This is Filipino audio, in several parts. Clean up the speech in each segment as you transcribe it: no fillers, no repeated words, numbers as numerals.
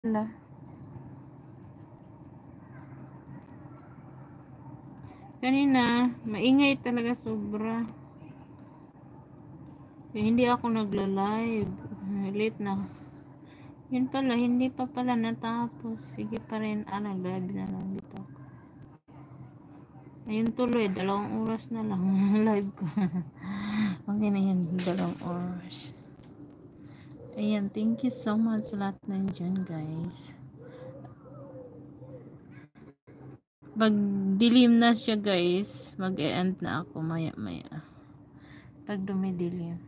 Wala. Kanina, maingay talaga sobra. Kaya hindi ako nagla-live. Late na. Yun pala, hindi pa pala natapos. Sige pa rin. Nag-live na lang dito. Ayun tuloy, 2 oras na lang. Live ko. Okay na yan, 2 oras. Ayan, thank you so much sa lahat nandyan, guys. Pag dilim na siya, guys, mag-e-end na ako maya-maya. Pag dumidilim.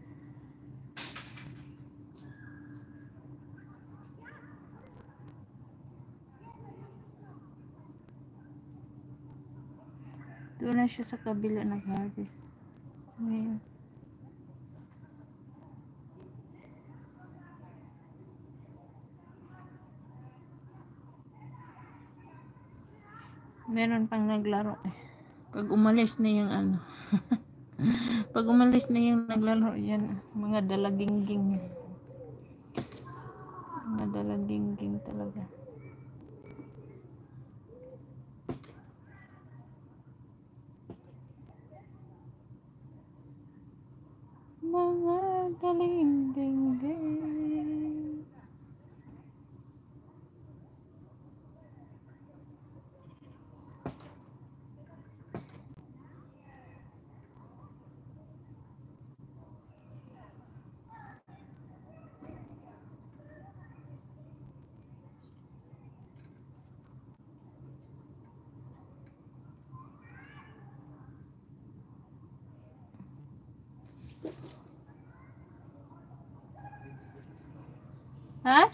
Doon na siya sa kabila nag-harvest. Ngayon. Meron pang naglaro eh. Pag umalis na yung ano. Pag umalis na yung naglaro yan, mga dalagingging. Mga dalagingging talaga. Mga dalagingging. Ha?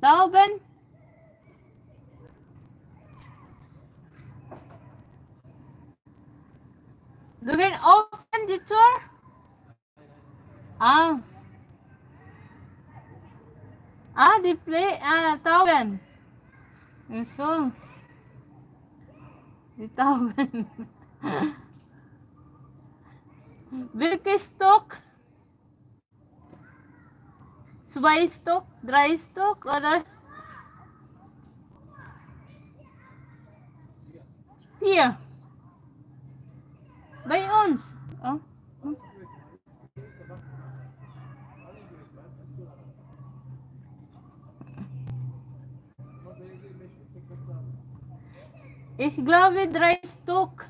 Tao Ben? Gawin open dito? Ah. Display. Tao Ben. Eso. Di tao Ben. Birkenstock. Subay stock, dry stock, or here. By ons. Oh. Ich glaube dry stock.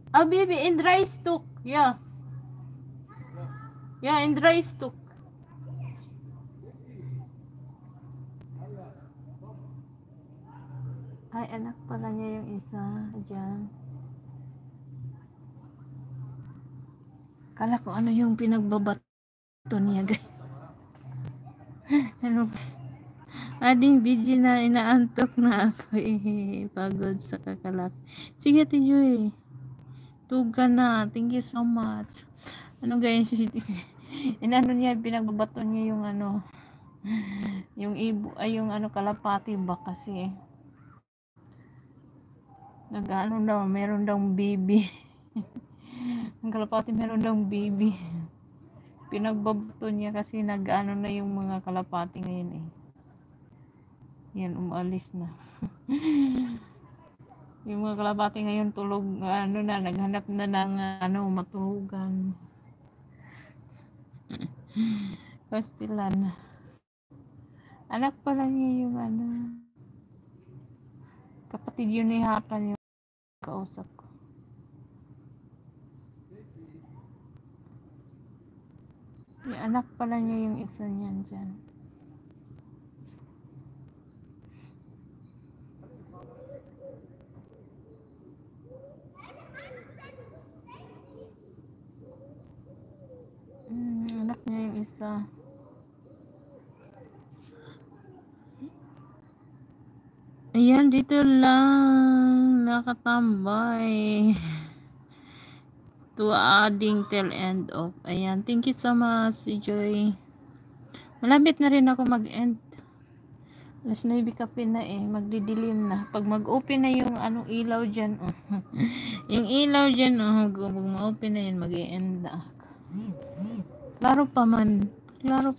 Baby, in dry stock. Yeah. Yeah, in dry stock. Ay, anak pala niya yung isa. Diyan. Kala ko ano yung pinagbabato niya, guys. Ano? Ading busy na, inaantok na ako eh. Pagod sa kakalak. Sige, Tijoy. Tuga na. Thank you so much. Ano ganyan siya? Inano niya, pinagbabato niya yung ano, yung ibo, ay yung ano, kalapati ba kasi. Nag-ano daw, meron daw baby. Ang kalapati meron daw baby. Pinagbabato niya kasi nag-ano na yung mga kalapati ngayon eh. Yan, umalis na. Yung mga kalapati ngayon tulog, ano na, naghanap na ng ano, matulugan. Pastilan. Anak pala niya yung ano, kapatid yun ni Hakan yung kausap ko. Yung anak pala niya yung isa niyan dyan. Anak niya yung isa. Ayan, dito lang nakatambay to adding till end of. Ayan, thank you so much, si Joy. Malapit na rin ako mag-end. Alas 9 kape na eh, magdidilim na. Pag mag-open na yung anong ilaw dyan, yung ilaw dyan, pag ma-open na yun, mag-e-end na ako. Klaro pa man. Klaro